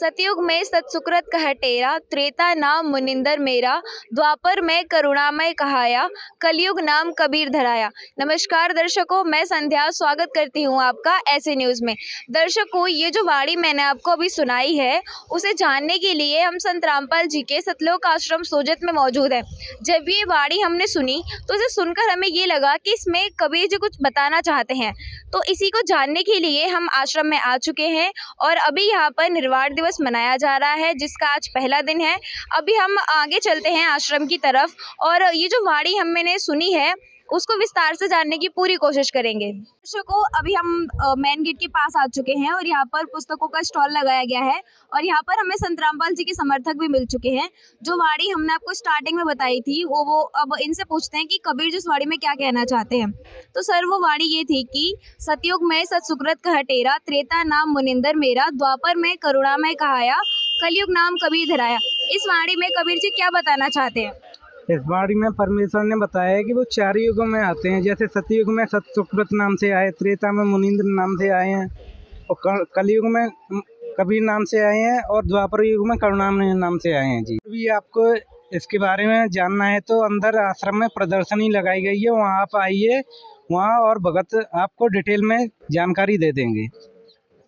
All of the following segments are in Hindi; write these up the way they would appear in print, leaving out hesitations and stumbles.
सतयुग में सतसुकृत कह टेरा, त्रेता नाम मुनिंदर मेरा, द्वापर में करुणामय कहाया, कलयुग नाम कबीर धराया। नमस्कार दर्शकों, मैं संध्या स्वागत करती हूँ आपका ऐसे न्यूज़ में। दर्शकों, ये जो वाणी मैंने आपको अभी सुनाई है, उसे जानने के लिए हम संत रामपाल जी के सतलोक आश्रम सोजत में मौजूद है। जब ये वाणी हमने सुनी तो इसे सुनकर हमें ये लगा कि इसमें कबीर जी कुछ बताना चाहते हैं, तो इसी को जानने के लिए हम आश्रम में आ चुके हैं और अभी यहाँ पर निर्वाण दिवस मनाया जा रहा है, जिसका आज पहला दिन है। अभी हम आगे चलते हैं आश्रम की तरफ और ये जो वाणी हमने सुनी है उसको विस्तार से जानने की पूरी कोशिश करेंगे। दर्शकों, अभी हम मेन गेट के पास आ चुके हैं और यहाँ पर पुस्तकों का स्टॉल लगाया गया है और यहाँ पर हमें संत रामपाल जी के समर्थक भी मिल चुके हैं। जो वाणी हमने आपको स्टार्टिंग में बताई थी वो अब इनसे पूछते हैं कि कबीर जी इस वाणी में क्या कहना चाहते हैं। तो सर, वो वाणी ये थी कि सतयुग में सतसुकृत कह टेरा, त्रेता नाम मुनिंदर मेरा, द्वापर में करुणामय कहाया, कलयुग नाम कबीर धराया। इस वाणी में कबीर जी क्या बताना चाहते हैं? इस वाणी में परमेश्वर ने बताया है कि वो चार युगों में आते हैं। जैसे सतयुग में सतसुकृत नाम से आए, त्रेता में मुनीन्द्र नाम से आए हैं और कलयुग में कबीर नाम से आए हैं और द्वापर युग में करुणामय नाम से आए हैं। जी, अभी आपको इसके बारे में जानना है तो अंदर आश्रम में प्रदर्शनी लगाई गई है, वहाँ आप आइए, वहाँ और भगत आपको डिटेल में जानकारी दे देंगे।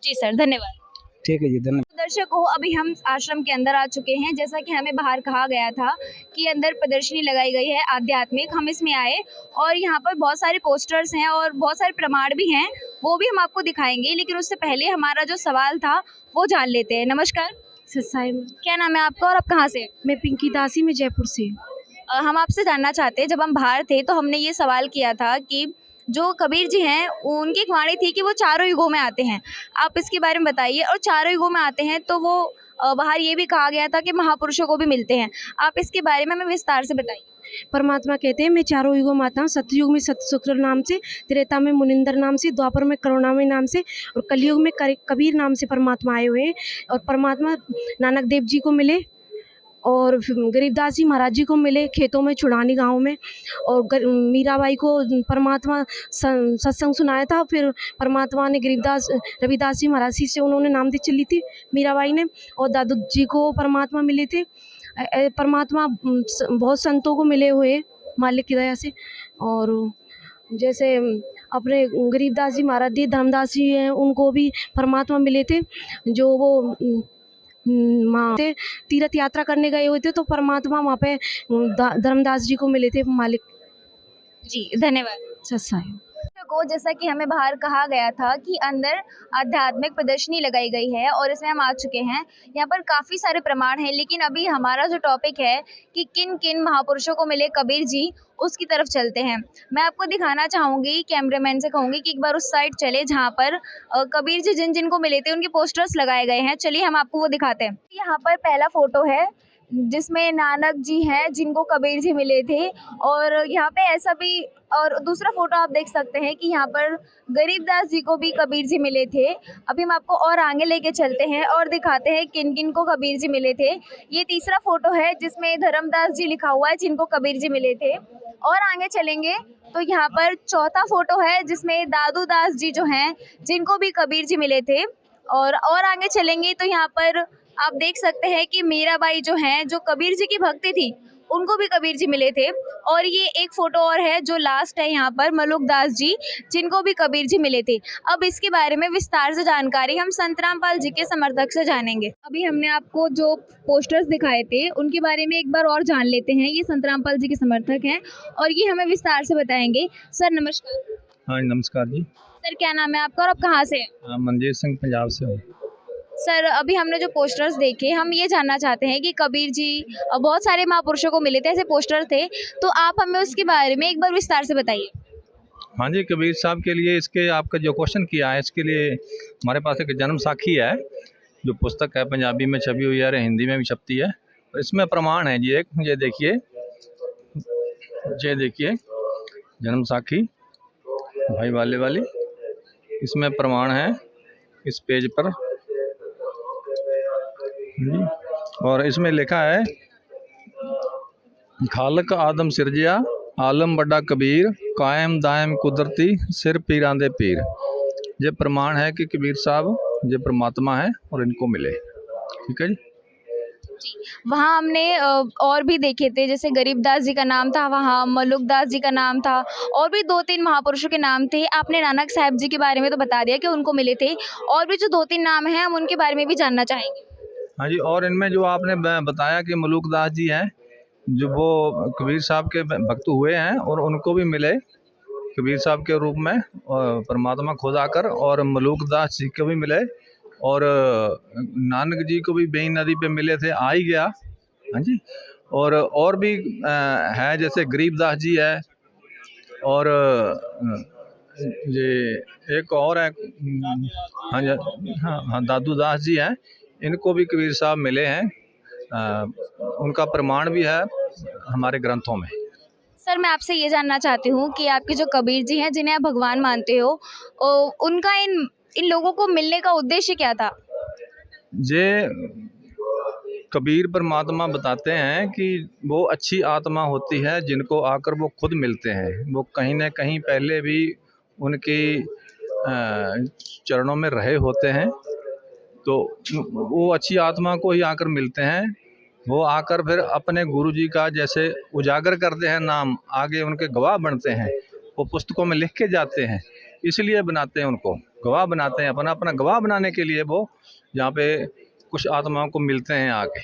जी सर, धन्यवाद। ठीक है जी, धन्यवाद। दर्शकों, अभी हम आश्रम के अंदर आ चुके हैं। जैसा कि हमें बाहर कहा गया था कि अंदर प्रदर्शनी लगाई गई है आध्यात्मिक, हम इसमें आए और यहाँ पर बहुत सारे पोस्टर्स हैं और बहुत सारे प्रमाण भी हैं, वो भी हम आपको दिखाएंगे। लेकिन उससे पहले हमारा जो सवाल था वो जान लेते हैं। नमस्कार। ससाई में। क्या नाम है आपका और आप कहाँ से? मैं पिंकी दासी, में जयपुर से। हम आपसे जानना चाहते हैं, जब हम बाहर थे तो हमने ये सवाल किया था कि जो कबीर जी हैं उनकी एक वाणी थी कि वो चारों युगों में आते हैं। आप इसके बारे में बताइए। और चारों युगों में आते हैं तो वो बाहर ये भी कहा गया था कि महापुरुषों को भी मिलते हैं। आप इसके बारे में हमें विस्तार से बताइए। परमात्मा कहते हैं मैं चारों युगों में आता हूँ। सतयुग में सतसुकृत नाम से, त्रेता में मुनिंदर नाम से, द्वापर में करुणामय नाम से और कलयुग में कबीर नाम से परमात्मा आए हुए हैं। और परमात्मा नानक देव जी को मिले और गरीबदास जी महाराज जी को मिले खेतों में, चुड़ानी गांव में। और मीराबाई को परमात्मा सत्संग सुनाया था। फिर परमात्मा ने रविदास जी महाराज जी से उन्होंने नामदेव चली थी मीराबाई ने। और दादू जी को परमात्मा मिले थे। परमात्मा बहुत संतों को मिले हुए मालिक की दया से। और जैसे अपने गरीबदास जी महाराज जी, धर्मदास जी हैं, उनको भी परमात्मा मिले थे। जो वो वहाँ से तीर्थ यात्रा करने गए हुए थे तो परमात्मा वहाँ पे धर्मदास जी को मिले थे मालिक। जी, धन्यवाद। सत्साई को जैसा कि हमें बाहर कहा गया था कि अंदर आध्यात्मिक प्रदर्शनी लगाई गई है और इसमें हम आ चुके हैं। यहाँ पर काफ़ी सारे प्रमाण हैं, लेकिन अभी हमारा जो टॉपिक है कि किन किन महापुरुषों को मिले कबीर जी, उसकी तरफ चलते हैं। मैं आपको दिखाना चाहूँगी, कैमरामैन से कहूँगी कि एक बार उस साइड चले जहाँ पर कबीर जी जिन जिन को मिले थे उनके पोस्टर्स लगाए गए हैं। चलिए हम आपको वो दिखाते हैं। यहाँ पर पहला फोटो है जिसमें नानक जी हैं जिनको कबीर जी मिले थे। और यहाँ पे ऐसा भी, और दूसरा फोटो आप देख सकते हैं कि यहाँ पर गरीबदास जी को भी कबीर जी मिले थे। अभी हम आपको और आगे लेके चलते हैं और दिखाते हैं किन किन को कबीर जी मिले थे। ये तीसरा फोटो है जिसमें धर्मदास जी लिखा हुआ है जिनको कबीर जी मिले थे। और आगे चलेंगे तो यहाँ पर चौथा फोटो है जिसमें दादू दास जी जो हैं जिनको भी कबीर जी मिले थे। और आगे चलेंगे तो यहाँ पर आप देख सकते हैं कि मीराबाई जो हैं, जो कबीर जी की भक्ति थी, उनको भी कबीर जी मिले थे। और ये एक फ़ोटो और है जो लास्ट है यहाँ पर, मलुकदास जी जिनको भी कबीर जी मिले थे। अब इसके बारे में विस्तार से जानकारी हम संत रामपाल जी के समर्थक से जानेंगे। अभी हमने आपको जो पोस्टर्स दिखाए थे उनके बारे में एक बार और जान लेते हैं। ये संत रामपाल जी के समर्थक हैं और ये हमें विस्तार से बताएंगे। सर नमस्कार। हाँ नमस्कार जी। सर, क्या नाम है आपका और आप कहाँ से हैं? मनजीत सिंह, पंजाब से हूँ। सर, अभी हमने जो पोस्टर्स देखे, हम ये जानना चाहते हैं कि कबीर जी बहुत सारे महापुरुषों को मिले थे, ऐसे पोस्टर थे, तो आप हमें उसके बारे में एक बार विस्तार से बताइए। हाँ जी, कबीर साहब के लिए इसके आपका जो क्वेश्चन किया है इसके लिए हमारे पास एक जन्म साखी है जो पुस्तक है, पंजाबी में छपी हुई है, हिंदी में भी छपती है। इसमें प्रमाण है जी, एक ये देखिए जन्म साखी भाई वाले वाली, इसमें प्रमाण है इस पेज पर। और इसमें लिखा है खालक आदम सिरजिया, आलम बड़ा कबीर, कायम दायम कुदरती, सिर पीरां दे पीर। ये प्रमाण है कि कबीर साहब ये परमात्मा है और इनको मिले। ठीक है जी। वहाँ हमने और भी देखे थे, जैसे गरीबदास जी का नाम था वहाँ, मलुकदास जी का नाम था, और भी 2-3 महापुरुषों के नाम थे। आपने नानक साहब जी के बारे में तो बता दिया कि उनको मिले थे, और भी जो 2-3 नाम हैं हम उनके बारे में भी जानना चाहेंगे। हाँ जी, और इनमें जो आपने बताया कि मलुकदास जी हैं, जो वो कबीर साहब के भक्त हुए हैं और उनको भी मिले कबीर साहब के रूप में परमात्मा खुद आकर, और मलुकदास जी को भी मिले, और नानक जी को भी बेईन नदी पे मिले थे, आ ही गया। हाँ जी, और भी है, जैसे गरीबदास जी है, और ये एक और है, हाँ जी, हाँ दादू दास जी हैं, इनको भी कबीर साहब मिले हैं। उनका प्रमाण भी है हमारे ग्रंथों में। सर, मैं आपसे ये जानना चाहती हूँ कि आपके जो कबीर जी हैं, जिन्हें आप भगवान मानते हो, उनका इन लोगों को मिलने का उद्देश्य क्या था? ये कबीर परमात्मा बताते हैं कि वो अच्छी आत्मा होती है जिनको आकर वो खुद मिलते हैं। वो कहीं न कहीं पहले भी उनकी चरणों में रहे होते हैं, तो वो अच्छी आत्मा को ही आकर मिलते हैं। वो आकर फिर अपने गुरुजी का जैसे उजागर करते हैं, नाम आगे उनके गवाह बनते हैं, वो पुस्तकों में लिख के जाते हैं, इसलिए बनाते हैं, उनको गवाह बनाते हैं। अपना गवाह बनाने के लिए वो यहाँ पे कुछ आत्माओं को मिलते हैं आके।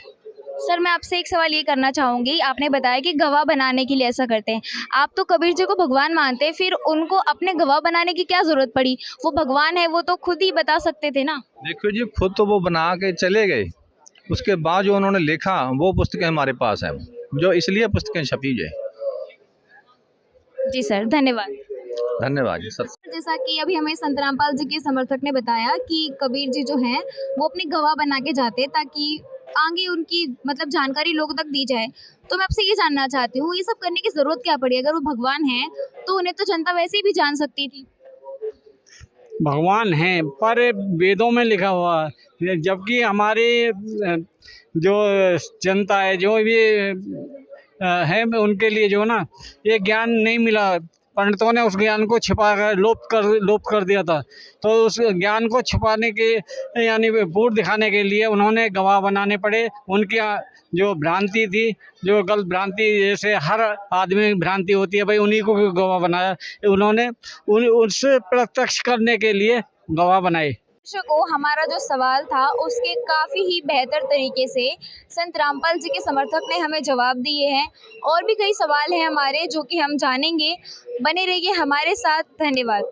सर, मैं आपसे एक सवाल ये करना चाहूँगी, आपने बताया कि गवाह बनाने के लिए ऐसा करते हैं। आप तो कबीर जी को भगवान मानते हैं, फिर उनको अपने गवाह बनाने की क्या ज़रूरत पड़ी? वो भगवान है, वो तो खुद ही बता सकते थे ना? देखो जी, खुद तो वो बना के चले गए, उसके बाद जो उन्होंने लिखा वो पुस्तकें हमारे पास हैं, जो इसलिए पुस्तकें छपी है। जी सर, धन्यवाद। धन्यवाद जी सर। जैसा कि अभी हमें संत रामपाल जी के समर्थक ने बताया कि कबीर जी जो हैं वो अपनी गवाह बना के जाते हैं ताकि आगे उनकी मतलब जानकारी लोगों तक दी जाए। तो मैं आपसे ये जानना चाहती हूँ, ये सब करने की ज़रूरत क्या पड़ी? अगर वो भगवान हैं तो उन्हें तो जनता वैसे ही भी जान सकती थी। भगवान हैं पर वेदों में लिखा हुआ है, जबकि हमारे जो जनता है, जो भी है, उनके लिए जो ना ये ज्ञान नहीं मिला। पंडितों ने उस ज्ञान को छिपा कर लोप कर दिया था। तो उस ज्ञान को छिपाने के यानी बूढ़ दिखाने के लिए उन्होंने गवाह बनाने पड़े। उनकी जो भ्रांति थी, जो गलत भ्रांति, जैसे हर आदमी भ्रांति होती है भाई, उन्हीं को गवाह बनाया उन्होंने। उससे प्रत्यक्ष करने के लिए गवाह बनाए। को हमारा जो सवाल था उसके काफ़ी ही बेहतर तरीके से संत रामपाल जी के समर्थक ने हमें जवाब दिए हैं। और भी कई सवाल हैं हमारे जो कि हम जानेंगे। बने रहिए हमारे साथ। धन्यवाद।